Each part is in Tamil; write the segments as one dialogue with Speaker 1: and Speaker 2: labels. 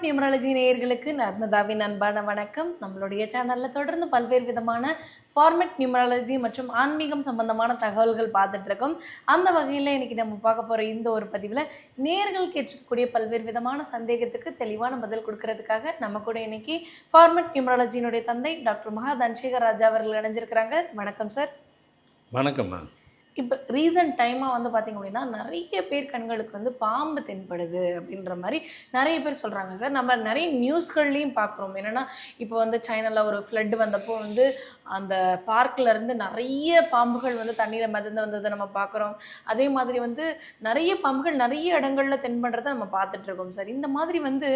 Speaker 1: நியூமராலஜி நேயர்களுக்கு நர்மதாவின் அன்பான வணக்கம். நம்மளுடைய சேனலில் தொடர்ந்து பல்வேறு விதமான ஃபார்மெட் நியூமராலஜி மற்றும் ஆன்மீகம் சம்பந்தமான தகவல்கள் பார்த்துட்டு இருக்கோம். அந்த வகையில் இன்னைக்கு நம்ம பார்க்க போகிற இந்த ஒரு பதிவில் நேயர்கள் கேட்டிருக்கக்கூடிய பல்வேறு விதமான சந்தேகத்துக்கு தெளிவான பதில் கொடுக்கறதுக்காக நம்ம கூட இன்னைக்கு ஃபார்மெட் நியூமராலஜியினுடைய தந்தை டாக்டர் மகா தன்சேகர் ராஜா அவர்கள் இணைஞ்சிருக்கிறாங்க. வணக்கம் சார்.
Speaker 2: வணக்கம்மா.
Speaker 1: இப்போ ரீசன்ட் டைமாக வந்து பார்த்திங்க அப்படின்னா நிறைய பேர் கண்களுக்கு வந்து பாம்பு தென்படுது அப்படின்ற மாதிரி நிறைய பேர் சொல்கிறாங்க சார். நம்ம நிறைய நியூஸ்கள்லேயும் பார்க்குறோம். என்னென்னா இப்போ வந்து சைனாவில் ஒரு ஃப்ளட் வந்தப்போ வந்து அந்த பார்க்கில் இருந்து நிறைய பாம்புகள் வந்து தண்ணியில் மிதந்து வந்ததை நம்ம பார்க்குறோம். அதே மாதிரி வந்து நிறைய பாம்புகள் நிறைய இடங்களில் தென்படுறதை நம்ம பார்த்துட்ருக்கோம் சார். இந்த மாதிரி வந்து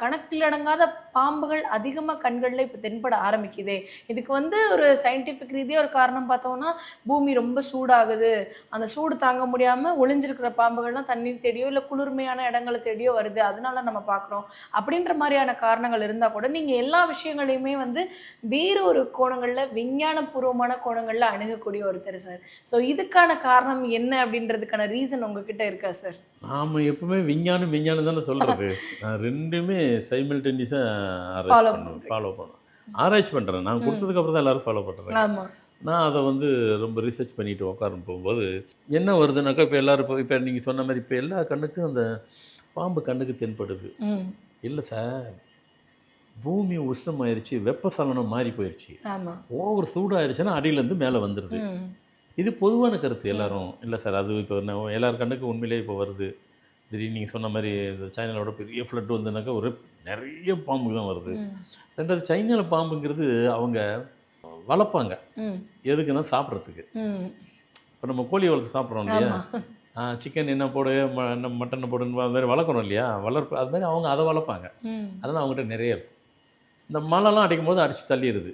Speaker 1: கணக்கில் அடங்காத பாம்புகள் அதிகமாக கண்களில் இப்போ தென்பட ஆரம்பிக்குதே. இதுக்கு வந்து ஒரு சயின்டிஃபிக் ரீதியாக ஒரு காரணம் பார்த்தோம்னா பூமி ரொம்ப சூடாகுது, அந்த சூடு தாங்க முடியாமல் ஒளிஞ்சிருக்கிற பாம்புகள்லாம் தண்ணீர் தேடியோ இல்லை குளிர்மையான இடங்களை தேடியோ வருது, அதனால நம்ம பார்க்குறோம் அப்படின்ற மாதிரியான காரணங்கள் இருந்தால் கூட நீங்கள் எல்லா விஷயங்களையுமே வந்து வேறு ஒரு கோணங்களில் விஞ்ஞானபூர்வமான கோணங்களில் அணுகக்கூடிய ஒருத்தர் சார். ஸோ இதுக்கான காரணம் என்ன அப்படின்றதுக்கான ரீசன் உங்ககிட்ட இருக்கா சார்?
Speaker 2: நாம் எப்பவுமே விஞ்ஞானம் தானே சொல்கிறது. நான் ரெண்டுமே சைமல்டேனியஸாக ஃபாலோ பண்ணுவேன். ஆராய்ச்சி பண்ணுறேன். நான் கொடுத்ததுக்கப்புறம் தான் எல்லோரும் ஃபாலோ பண்ணுறேன்.
Speaker 1: ஆமாம்.
Speaker 2: நான் அதை வந்து ரொம்ப ரிசர்ச் பண்ணிவிட்டு உட்கார போகும்போது என்ன வருதுனாக்கா, இப்போ எல்லோரும் இப்போ நீங்கள் சொன்ன மாதிரி இப்போ எல்லா கண்ணுக்கும் அந்த பாம்பு கண்ணுக்கு தென்படுது. இல்லை சார், பூமி உஷ்ணமாயிருச்சு, வெப்பசலனம் மாறி போயிடுச்சு, ஓவர் சூடாயிருச்சுன்னா அடியிலேருந்து மேலே வந்துடுது. இது பொதுவான கருத்து. எல்லோரும் இல்லை சார் அது இப்போ எல்லார் கண்ணுக்கு உண்மையிலே இப்போ வருது. திடீர்னு நீங்கள் சொன்ன மாதிரி இந்த சைனாவோட பெரிய ஃப்ளட் வந்ததுனாக்கா ஒரு நிறைய பாம்பு தான் வருது. ரெண்டாவது சைனாவில் பாம்புங்கிறது அவங்க வளர்ப்பாங்க. எதுக்குன்னா சாப்பிட்றதுக்கு. இப்போ நம்ம கோழி வளர்த்து சாப்பிட்றோம் இல்லையா, சிக்கன் என்ன போடு மட்டன் போடுன்னு அது மாதிரி வளர்க்குறோம் இல்லையா, வளர்ப்பு அது மாதிரி அவங்க அதை வளர்ப்பாங்க. அதெல்லாம் அவங்ககிட்ட நிறைய இருக்கும். இந்த மழைலாம் அடிக்கும் போது அடித்து தள்ளிடுது.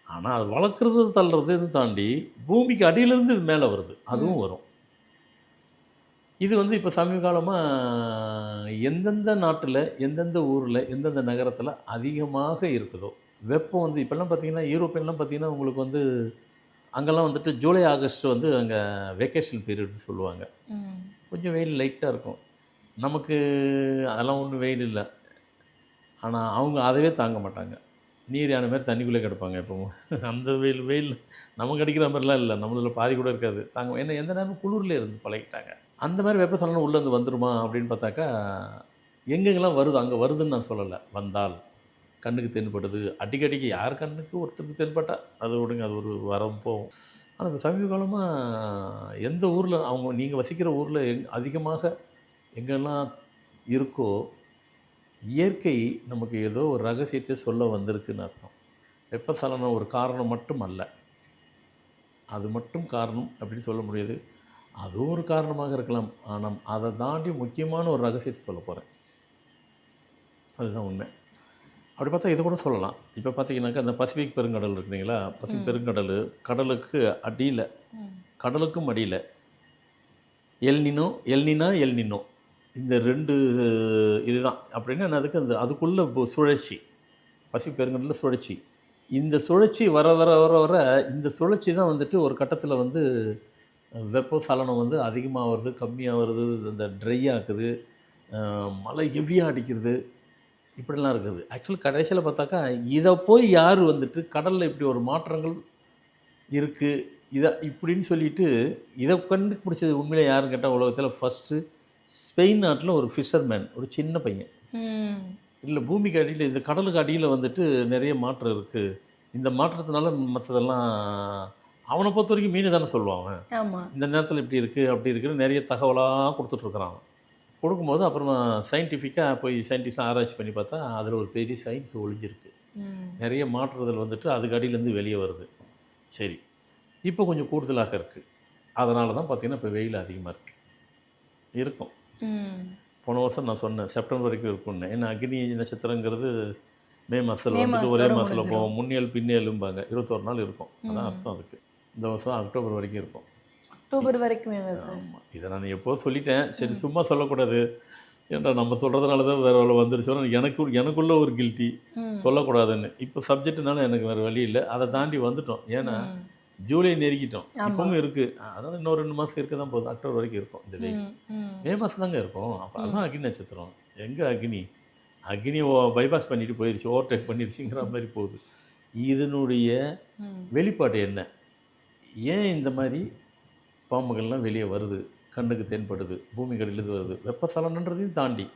Speaker 2: ஆனால் அது வளர்க்குறது தள்ளுறதுன்னு தாண்டி பூமிக்கு அடியிலேருந்து மேலே வருது, அதுவும் வரும். இது வந்து இப்போ சமீப காலமாக எந்தெந்த நாட்டில் எந்தெந்த ஊரில் எந்தெந்த நகரத்தில் அதிகமாக இருக்குதோ வெப்பம் வந்து இப்போல்லாம் பார்த்திங்கன்னா யூரோப்பியன்லாம் பார்த்திங்கன்னா உங்களுக்கு வந்து அங்கெல்லாம் வந்துட்டு ஜூலை ஆகஸ்ட் வந்து அங்கே வெக்கேஷன் பீரியட்னு சொல்லுவாங்க. கொஞ்சம் வெயில் லைட்டாக இருக்கும். நமக்கு அதெல்லாம் ஒன்றும் வெயில் இல்லை. ஆனால் அவங்க அதவே தாங்க மாட்டாங்க. நீர் யானை மாதிரி தண்ணிக்குள்ளே கிடப்பாங்க எப்போவும். அந்த வெயில் நமக்கு அடிக்கிற மாதிரிலாம் இல்லை, நம்மளில் பாதி கூட இருக்காது தாங்க. ஏன்னா எந்த நேரமும் குளிரில் இருந்து பழகிட்டாங்க. அந்த மாதிரி வெப்பசலனம் உள்ளேருந்து வந்துடுமா அப்படின்னு பார்த்தாக்கா எங்கெங்கெல்லாம் வருது அங்கே வருதுன்னு நான் சொல்லலை. வந்தால் கண்ணுக்கு தென்படுது. அடிக்கடிக்கு யார் கண்ணுக்கு ஒருத்தருக்கு தென்பட்டால் அது விடுங்க, அது ஒரு வரம் போகும். ஆனால் இப்போ சமீப காலமாக எந்த ஊரில் அவங்க நீங்கள் வசிக்கிற ஊரில் அதிகமாக எங்கெல்லாம் இருக்கோ இயற்கை நமக்கு ஏதோ ஒரு ரகசியத்தை சொல்ல வந்திருக்குன்னு அர்த்தம். வெப்பசலனம் ஒரு காரணம் மட்டும் அல்ல, அது மட்டும் காரணம் அப்படின்னு சொல்ல முடியாது. அதுவும் ஒரு காரணமாக இருக்கலாம். ஆனால் அதை தாண்டி முக்கியமான ஒரு ரகசியத்தை சொல்ல போகிறேன். அதுதான் உண்மை. அப்படி பார்த்தா இதை கூட சொல்லலாம். இப்போ பார்த்தீங்கன்னாக்கா அந்த பசிபிக் பெருங்கடல் இருக்குங்களா, பசிபிக் பெருங்கடல் கடலுக்கு அடியில், கடலுக்கும் அடியில் எல்னினோ இந்த ரெண்டு இதுதான். அப்படின்னா அதுக்கு அந்த அதுக்குள்ளே சுழற்சி, பசிபிக் பெருங்கடலில் சுழற்சி. இந்த சுழற்சி வர வர வர வர இந்த சுழற்சி தான் வந்துட்டு ஒரு கட்டத்தில் வந்து வெப்பசலனம் வந்து அதிகமாக வருது, கம்மியாக வருது, இந்த ட்ரை ஆக்குது, மழை ஹெவியாக அடிக்கிறது, இப்படிலாம் இருக்குது. ஆக்சுவலி கடைசியில் பார்த்தாக்கா இதை போய் யார் வந்துட்டு கடலில் இப்படி ஒரு மாற்றங்கள் இருக்குது இதை இப்படின்னு சொல்லிட்டு இதை கண்டுபிடிச்சது உண்மையிலே யாருன்னு கேட்டால் உலகத்தில் ஃபஸ்ட்டு ஸ்பெயின் நாட்டில் ஒரு ஃபிஷர்மேன், ஒரு சின்ன பையன். இல்லை பூமிக்கு அடியில் இந்த கடலுக்கு அடியில் வந்துட்டு நிறைய மாற்றம் இருக்குது, இந்த மாற்றத்தினால மற்றதெல்லாம் அவனை பொறுத்த வரைக்கும் மீன் தானே சொல்லுவாங்க. இந்த நேரத்தில் இப்படி இருக்குது அப்படி இருக்குன்னு நிறைய தகவலாக கொடுத்துட்ருக்குறான். கொடுக்கும்போது அப்புறமா சயின்டிஃபிக்காக போய் சயின்டிஸ்டாக ஆராய்ச்சி பண்ணி பார்த்தா அதில் ஒரு பெரிய சயின்ஸ் ஒழிஞ்சிருக்கு. நிறைய மாற்றுதல் வந்துட்டு அதுக்கு அடியிலேருந்து வெளியே வருது. சரி, இப்போ கொஞ்சம் கூடுதலாக இருக்குது. அதனால தான் பார்த்திங்கன்னா இப்போ வெயில் அதிகமாக இருக்கும். போன வருஷம் நான் சொன்னேன் செப்டம்பர் வரைக்கும் இருக்கும்னு. ஏன்னா அக்னி நட்சத்திரங்கிறது மே மாதத்தில் வந்துட்டு ஒரே மாதத்தில் போவோம். முன்னேல் பின்னேலும்பாங்க, 21 நாள் இருக்கும். அதான் அர்த்தம் அதுக்கு. இந்த வருஷம் அக்டோபர் வரைக்கும் இருக்கும்.
Speaker 1: அக்டோபர் வரைக்குமே சார்?
Speaker 2: இதை நான் எப்போது சொல்லிட்டேன். சரி சும்மா சொல்லக்கூடாது, ஏன்டா நம்ம சொல்கிறதுனால தான் வேறு வேலை வந்துருச்சோன்னு எனக்குள்ள ஒரு கில்ட்டி, சொல்லக்கூடாதுன்னு. இப்போ சப்ஜெக்டுனால எனக்கு வேறு வழி இல்லை, அதை தாண்டி வந்துட்டோம். ஏன்னா ஜூலை நெருக்கிட்டோம், இப்பவும் இருக்குது. அதனால் இன்னும் 2 மாதம் இருக்க தான் போகுது. அக்டோபர் வரைக்கும் இருக்கும் இந்த வெயில். மே மாதம் தாங்க இருக்கும். அப்போ அதுதான் அக்னி நட்சத்திரம். எங்கே அக்னி அக்னியை பைபாஸ் பண்ணிட்டு போயிடுச்சு, ஓவர்டேக் பண்ணிடுச்சுங்கிற மாதிரி போகுது. இதனுடைய வெளிப்பாடு என்ன? ஏன் இந்த மாதிரி பாம்புகள்லாம் வெளியே வருது, கண்ணுக்கு தென்படுது, பூமிகளிலிருந்து வருது? வெப்பசலனன்றதையும் தாண்டி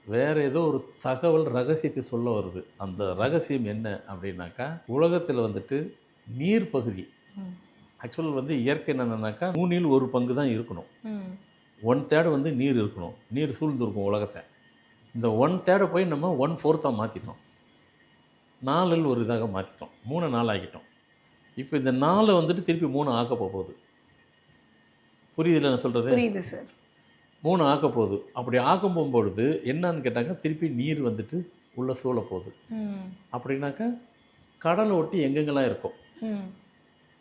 Speaker 2: வேறு ஏதோ ஒரு தகவல் ரகசியத்தை சொல்ல வருது. அந்த ரகசியம் என்ன அப்படின்னாக்கா, உலகத்தில் வந்துட்டு நீர் பகுதி ஆக்சுவல் வந்து இயற்கை என்னென்னாக்கா 3 1 பங்கு தான் இருக்கணும். 1/3 வந்து நீர் இருக்கணும், நீர் சூழ்ந்துருக்கும் உலகத்தை. இந்த 1/3 போய் நம்ம 1/4 மாற்றிட்டோம், 4 ஒரு இதாக மாற்றிட்டோம், 3 4 ஆக்கிட்டோம். இப்போ இந்த 4 வந்துட்டு திருப்பி 3 ஆக்க போகுது. புரியுதுல்ல நான் சொல்கிறது?
Speaker 1: புரியுது சார்.
Speaker 2: 3 ஆக்க போகுது. அப்படி ஆக்க போகும்பொழுது என்னன்னு கேட்டாக்கா, திருப்பி நீர் வந்துட்டு உள்ளே சூழ போகுது. அப்படின்னாக்கா கடலை ஒட்டி எங்கெங்கெல்லாம் இருக்கும்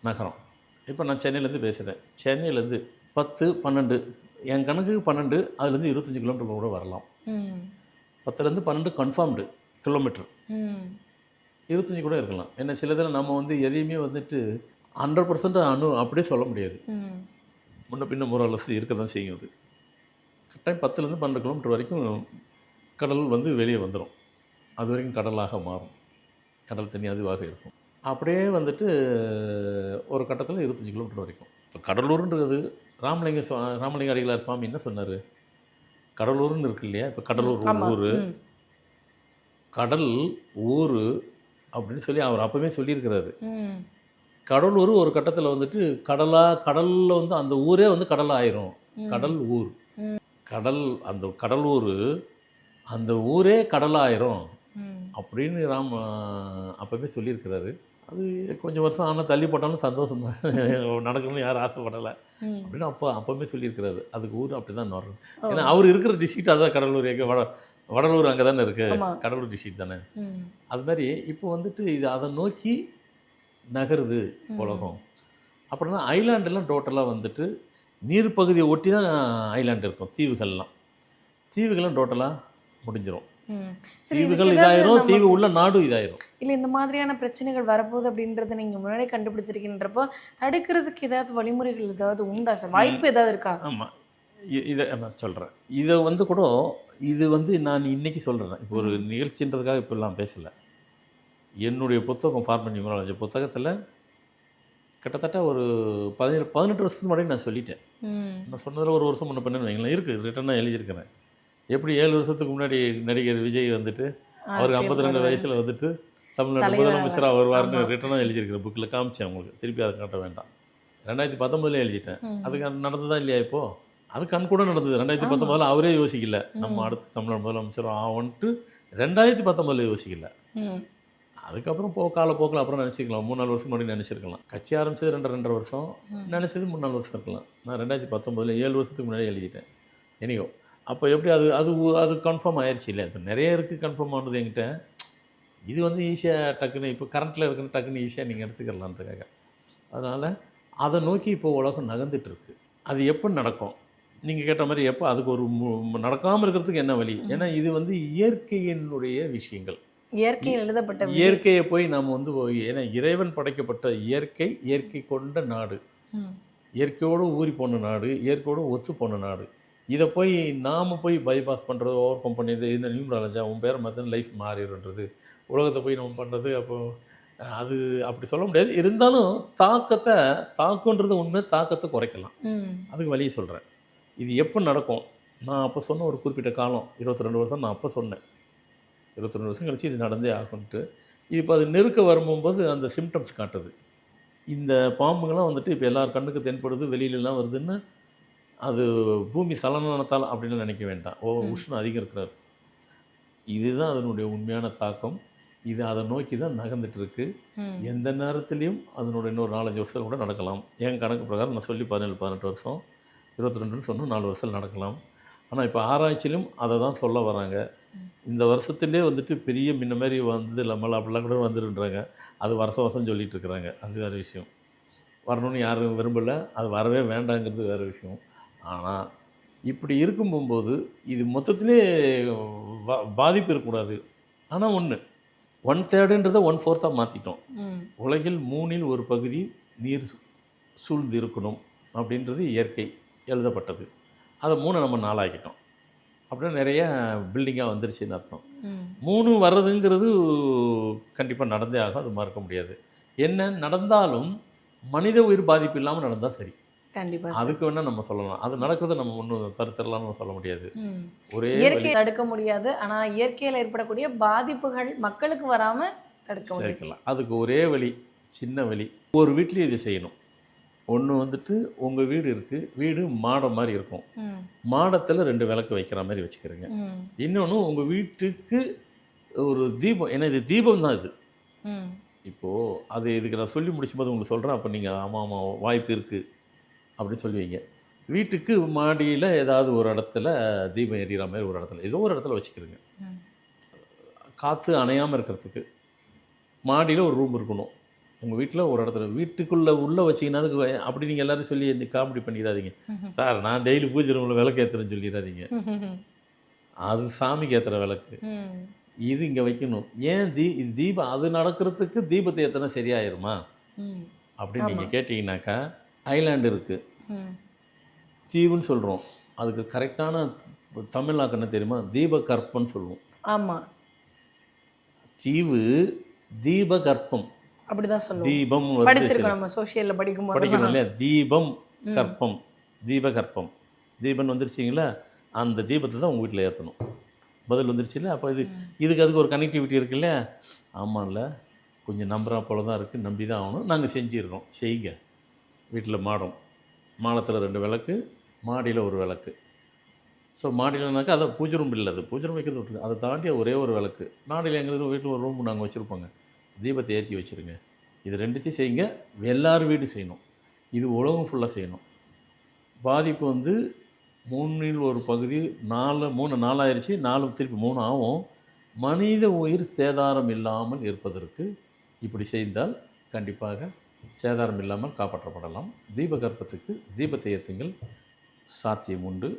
Speaker 2: நகரம். இப்போ நான் சென்னையிலேருந்து பேசுகிறேன். சென்னையிலேருந்து 10 12 என் கணக்குக்கு 12, அதுலேருந்து 25 கிலோமீட்டர் கூட வரலாம். 10லேருந்து 12 கன்ஃபார்ம்டு கிலோமீட்டர், 25 கூட இருக்கலாம். ஏன்னா சில இதில் நம்ம வந்து எதையுமே வந்துட்டு 100% அப்படியே சொல்ல முடியாது. முன்ன பின்ன முறை இருக்க தான் செய்யும். அது கரெக்டாக 10லேருந்து 12 கிலோமீட்டர் வரைக்கும் கடல் வந்து வெளியே வந்துடும். அது வரைக்கும் கடலாக மாறும், கடல் தண்ணி அதுவாக இருக்கும். அப்படியே வந்துட்டு ஒரு கட்டத்தில் 25 கிலோமீட்டர் வரைக்கும். இப்போ கடலூர்ன்றது ராமலிங்க அடிகளார் சுவாமி என்ன சொன்னார்? கடலூர்னு இருக்கு இல்லையா, இப்போ கடலூர் ஊர், கடல் ஊர் அப்படின்னு சொல்லி அவர் அப்போவே சொல்லியிருக்கிறாரு. கடலூர் ஒரு கட்டத்தில் வந்துட்டு கடலில் வந்து அந்த ஊரே வந்து கடல் ஆயிரும். கடல் ஊர், கடல், அந்த கடலூர், அந்த ஊரே கடலாயிரும் அப்படின்னு அப்போவே சொல்லியிருக்கிறாரு. அது கொஞ்சம் வருஷம் ஆனால் தள்ளி போட்டாலும் சந்தோஷம் தான், நடக்கணும்னு யாரும் ஆசைப்படலை அப்படின்னு அப்போவே சொல்லியிருக்கிறாரு. அதுக்கு ஊர் அப்படி தான் வரும். ஏன்னா அவர் இருக்கிற டிஸ்ட்ரிக்ட் அதான் கடலூர். வடலூர் அங்கே தானே இருக்குது, கடலூர் டிஸ்ட்ரிக்ட் தானே. அது மாதிரி இப்போ வந்துட்டு இது அதை நோக்கி நகருது உலகம். அப்படின்னா ஐலாண்டெல்லாம் டோட்டலாக வந்துட்டு நீர் பகுதியை ஒட்டி தான் ஐலாண்டு இருக்கும். தீவுகள்லாம் டோட்டலாக முடிஞ்சிடும். தீவுகள் இதாயிரும், தீவு உள்ள நாடும் இதாயிரும்.
Speaker 1: இல்லை இந்த மாதிரியான பிரச்சனைகள் வரப்போகுது அப்படின்றத நீங்கள் முன்னாடி கண்டுபிடிச்சிருக்கின்றப்போ தடுக்கிறதுக்கு ஏதாவது வழிமுறைகள் ஏதாவது உண்டா சார்? வாய்ப்பு ஏதாவது இருக்கா?
Speaker 2: ஆமாம், இதை நான் சொல்கிறேன். இதை வந்து கூட இது வந்து நான் இன்றைக்கி சொல்கிறேன். இப்போ ஒரு நிகழ்ச்சின்றதுக்காக இப்போல்லாம் பேசலை. என்னுடைய புத்தகம் ஃபார்மல் நியூமராலஜி புத்தகத்தில் கிட்டத்தட்ட ஒரு 18 வருஷத்துக்கு முன்னாடி நான் சொல்லிட்டேன். நான் சொன்னதில் ஒரு வருஷம் முன்ன பண்ணு வைங்களேன், இருக்குது, ரிட்டனாக எழுதியிருக்கிறேன். எப்படி 7 வருஷத்துக்கு முன்னாடி நடிகர் விஜய் வந்துட்டு அவருக்கு 52 வயசில் வந்துட்டு தமிழ்நாடு முதலமைச்சராக வருவார்னு ரிட்டனாக எழுதியிருக்கிறேன். புக்கில் காமிச்சேன் உங்களுக்கு, திருப்பி அதை காட்ட வேண்டாம். 2019 எழுதிட்டேன். அதுக்கு நடந்ததா இல்லையா? இப்போது அது கண் கூட நடந்தது. 2019 அவரே யோசிக்கல நம்ம அடுத்து தமிழ்நாடு முதலமைச்சர் ஆவன்ட்டு 2019 யோசிக்கல. அதுக்கப்புறம் காலப்போக்கில் அப்புறம் நினச்சிக்கலாம், 3-4 வருஷம் முன்னாடி நினச்சிருக்கலாம். கட்சி ஆரம்பிச்சது 2.5 வருஷம், நினச்சது 3-4 வருஷம் இருக்கலாம். நான் 2019 7 வருஷத்துக்கு முன்னாடி எழுதிட்டேன். எனியோ அப்போ எப்படி அது அது அது கன்ஃபார்ம் ஆயிடுச்சு இல்லை? இப்போ நிறைய இருக்குது கன்ஃபார்ம் ஆனது என்கிட்ட. இது வந்து ஈஸியாக டக்குன்னு இப்போ கரண்ட்டில் இருக்குன்னு டக்குன்னு ஈஸியாக நீங்கள் எடுத்துக்கலான்றதுக்காக. அதனால் அதை நோக்கி இப்போ உலகம் நகர்ந்துட்டுருக்கு. அது எப்போ நடக்கும் நீங்கள் கேட்ட மாதிரி? எப்போ அதுக்கு ஒரு நடக்காமல் இருக்கிறதுக்கு என்ன வழி? ஏன்னா இது வந்து இயற்கையினுடைய விஷயங்கள்,
Speaker 1: இயற்கையில் எழுதப்பட்ட
Speaker 2: இயற்கையை போய் நாம் வந்து ஏன்னா இறைவன் படைக்கப்பட்ட இயற்கை, இயற்கை கொண்ட நாடு, இயற்கையோடு ஊறி போன நாடு, இயற்கையோடு ஒத்து போன நாடு. இதை போய் நாம் போய் பைபாஸ் பண்ணுறது, ஓவர் கம் பண்ணியது, இந்த நியூமராலஜா உன் பேரை மாற்றின லைஃப் மாறிடுன்றது, உலகத்தை போய் நம்ம பண்ணுறது, அப்போது அது அப்படி சொல்ல முடியாது. இருந்தாலும் தாக்கன்றது உண்மை, தாக்கத்தை குறைக்கலாம். அதுக்கு வழியை சொல்கிறேன். இது எப்போ நடக்கும்? நான் அப்போ சொன்ன ஒரு குறிப்பிட்ட காலம் 22 வருஷம் நான் அப்போ சொன்னேன். 22 வருஷம் கழிச்சு இது நடந்தே ஆகும்ட்டு. இப்போ அது நெருக்க வரும்போது அந்த சிம்டம்ஸ் காட்டுது. இந்த பாம்புங்கள்லாம் வந்துட்டு இப்போ எல்லார் கண்ணுக்கு தென்படுது, வெளியிலலாம் வருதுன்னு அது பூமி சலனத்தால் அப்படின்னு நினைக்க வேண்டாம். உஷ்ணம் அதிகம் இருக்கிறார். இதுதான் அதனுடைய உண்மையான தாக்கம். இது அதை நோக்கி தான் நகர்ந்துட்டு இருக்கு. எந்த நேரத்துலையும் அதனுடைய இன்னொரு 4-5 வருஷம் கூட நடக்கலாம். என் கணக்கு பிரகாரம் நான் சொல்லி 17-18 வருஷம், 22 சொன்னால் 4 வருஷம் நடக்கலாம். ஆனால் இப்போ ஆராய்ச்சியிலும் அதை தான் சொல்ல வராங்க. இந்த வருஷத்துலேயே வந்துட்டு பெரிய முன்ன மாதிரி வந்து நம்மள அப்படிலாம் கூட வந்துருன்றாங்க. அது வருஷம் சொல்லிகிட்டு இருக்கிறாங்க. அது வேறு விஷயம். வரணும்னு யாரும் விரும்பலை, அது வரவே வேண்டாங்கிறது வேறு விஷயம். ஆனால் இப்படி இருக்கும்போது இது மொத்தத்திலே பாதிப்பு இருக்கக்கூடாது. ஆனால் 1/3ன்றதை 1/4 மாற்றிட்டோம். உலகில் 3 1 பகுதி நீர் சூழ்ந்து இருக்கணும் அப்படின்றது இயற்கை எழுதப்பட்டது. அதை 3 நம்ம 4 ஆக்கிட்டோம். அப்படின்னா நிறைய பில்டிங்காக வந்துருச்சுன்னு அர்த்தம்.
Speaker 1: ம்.
Speaker 2: 3 வர்றதுங்கிறது கண்டிப்பாக நடந்தே ஆகும், அது மறக்க முடியாது. என்ன நடந்தாலும் மனித உயிர் பாதிப்பு இல்லாமல் நடந்தால் சரி.
Speaker 1: கண்டிப்பா சார்.
Speaker 2: அதுக்கு வேணால் நம்ம சொல்லலாம். அது நடக்கிறத நம்ம ஒன்றும் தடுத்துடலாம்னு சொல்ல முடியாது.
Speaker 1: ம்.
Speaker 2: ஒரே
Speaker 1: இயற்கையை தடுக்க முடியாது. ஆனா இயற்கையில ஏற்படக்கூடிய பாதிப்புகள் மக்களுக்கு வராம தடுக்க முடியும்.
Speaker 2: சேர்க்கலாம். அதுக்கு ஒரே வழி, சின்ன வழி. ஒரு வீட்லேயும் இதை செய்யணும். ஒன்று வந்துட்டு உங்கள் வீடு இருக்குது, வீடு மாடம் மாதிரி இருக்கும்.
Speaker 1: ம்.
Speaker 2: மாடத்தில் 2 விளக்கு வைக்கிற மாதிரி வச்சுக்கிறேங்க.
Speaker 1: ம்.
Speaker 2: இன்னொன்று உங்கள் வீட்டுக்கு ஒரு தீபம், ஏன்னா இது தீபம் தான் இது.
Speaker 1: ம்.
Speaker 2: இப்போது அது இதுக்கு நான் சொல்லி முடிச்சும்போது உங்களுக்கு சொல்கிறேன், அப்போ நீங்கள் ஆமாம் ஆமாம் வாய்ப்பு இருக்குது அப்படின்னு சொல்லுவீங்க. வீட்டுக்கு மாடியில் ஏதாவது ஒரு இடத்துல தீபம் எரியிற மாதிரி ஒரு இடத்துல ஏதோ ஒரு இடத்துல வச்சுக்கிறேங்க.
Speaker 1: ம்.
Speaker 2: காற்று அணையாமல் இருக்கிறதுக்கு. மாடியில் ஒரு ரூம் இருக்கணும். உங்கள் வீட்டில் ஒரு இடத்துல வீட்டுக்குள்ளே உள்ளே வச்சிங்கன்னா அதுக்கு அப்படி நீங்கள் எல்லோரும் சொல்லி காமெடி பண்ணிடாதீங்க. சார் நான் டெய்லி பூஜை ரூமில் விளக்கு ஏற்றுறேன்னு சொல்லிடாதீங்க. அது சாமிக்கு ஏற்றுற விளக்கு.
Speaker 1: ம்.
Speaker 2: இது இங்கே வைக்கணும். ஏன் இது தீபம் அது நடக்கிறதுக்கு தீபத்தை ஏற்றினா சரியாயிருமா
Speaker 1: ம்.
Speaker 2: அப்படின்னு நீங்கள் கேட்டிங்கனாக்கா, ஐலாண்டு இருக்குது,
Speaker 1: ம்.
Speaker 2: தீவுன்னு சொல்கிறோம். அதுக்கு கரெக்டான தமிழாக்கு என்ன தெரியுமா? தீபகற்பம்னு சொல்லுவோம்.
Speaker 1: ஆமா.
Speaker 2: தீவு தீபகற்பம்.
Speaker 1: அப்படிதான் சொல்லுவோம்.
Speaker 2: தீபம்
Speaker 1: படிச்சிருக்கோம் நம்ம சோஷியல்ல படிக்கும்போது.
Speaker 2: படிக்கணும் இல்லையா? தீபம் கற்பம், தீபகற்பம். தீபன் வந்துருச்சிங்களா, அந்த தீபத்தை தான் உங்கள் வீட்டில் ஏற்றணும். பதில் வந்துருச்சுல்ல. அப்போ இதுக்கு அதுக்கு ஒரு கனெக்டிவிட்டி இருக்குல்ல. ஆமாம்ல, கொஞ்சம் நம்புறா போல தான் இருக்குது, நம்பி தான் ஆகணும். நாங்கள் செஞ்சிடுறோம், செய்யுங்க. வீட்டில் மாடத்தில் 2 விளக்கு, மாடியில் ஒரு விளக்கு. ஸோ மாடியிலனாக்கா அதை பூஜை ரூம் இல்லை, அது பூஜை ரூம் வைக்கிறது விட்டுருங்க. அதை தாண்டி ஒரே ஒரு விளக்கு. மாடியில் எங்களுக்கு வீட்டில் ஒரு ரூம் நாங்கள் வச்சுருப்போங்க. தீபத்தை ஏற்றி வச்சுருங்க. இது 2த்தையும் செய்யுங்க. எல்லாரும் வீடு செய்யணும். இது உலகம் ஃபுல்லாக செய்யணும். பாதிப்பு 3இல் ஒரு பகுதி 4 ஆயிடுச்சு, 4 திருப்பி 3 ஆகும். மனித உயிர் சேதாரம் இல்லாமல் இருப்பதற்கு இப்படி செய்தால் கண்டிப்பாக சேதாரம் இல்லாமல் காப்பாற்றப்படலாம். தீபகற்பத்துக்கு தீபத்தை ஏற்றுங்கள், சாத்தியம் உண்டு.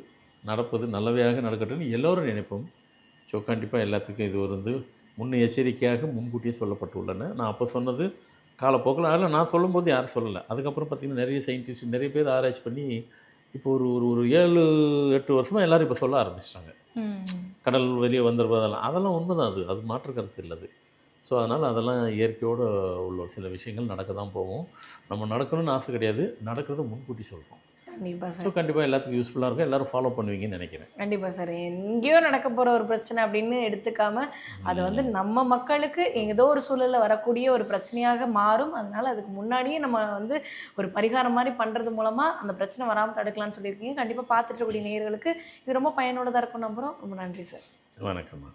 Speaker 2: நடப்பது நல்லவையாக நடக்கட்டும்னு எல்லோரும் நினைப்போம். ஸோ கண்டிப்பாக எல்லாத்துக்கும் இது ஒரு முன்னெச்சரிக்கையாக முன்கூட்டியே சொல்லப்பட்டுள்ளன. நான் அப்போ சொன்னது காலப்போக்கில் அதில் நான் சொல்லும்போது யாரும் சொல்லலை. அதுக்கப்புறம் பார்த்திங்கன்னா நிறைய சயின்டிஸ்ட் நிறைய பேர் ஆராய்ச்சி பண்ணி இப்போ ஒரு 7-8 வருஷமாக எல்லோரும் இப்போ சொல்ல ஆரம்பிச்சிட்டாங்க. கடல் வெளியே வந்துடுவதெல்லாம் அதெல்லாம் உண்மை தான். அது மாற்று கருத்து இல்லை அது. ஸோ அதனால் அதெல்லாம் இயற்கையோடு உள்ள சில விஷயங்கள் நடக்க தான் போகும். நம்ம நடக்கணும்னு ஆசை கிடையாது, நடக்கிறத முன்கூட்டி சொல்கிறோம்.
Speaker 1: கண்டிப்பாக சார்.
Speaker 2: ஸோ கண்டிப்பாக எல்லாத்துக்கும் யூஸ்ஃபுல்லாக இருக்கும். எல்லோரும் ஃபாலோ பண்ணுவீங்கன்னு நினைக்கிறேன்.
Speaker 1: கண்டிப்பாக சார். எங்கேயோ நடக்க போகிற ஒரு பிரச்சனை அப்படின்னு எடுத்துக்காம அது நம்ம மக்களுக்கு ஏதோ ஒரு சூழலில் வரக்கூடிய ஒரு பிரச்சனையாக மாறும். அதனால் அதுக்கு முன்னாடியே நம்ம ஒரு பரிகாரம் மாதிரி பண்ணுறது மூலமாக அந்த பிரச்சனை வராமல் தடுக்கலாம்னு சொல்லியிருக்கீங்க. கண்டிப்பாக பார்த்துட்டு இருக்கக்கூடிய நேயர்களுக்கு இது ரொம்ப பயனுள்ளதாக இருக்கும் நம்புகிறோம். ரொம்ப நன்றி சார்.
Speaker 2: வணக்கம்மா.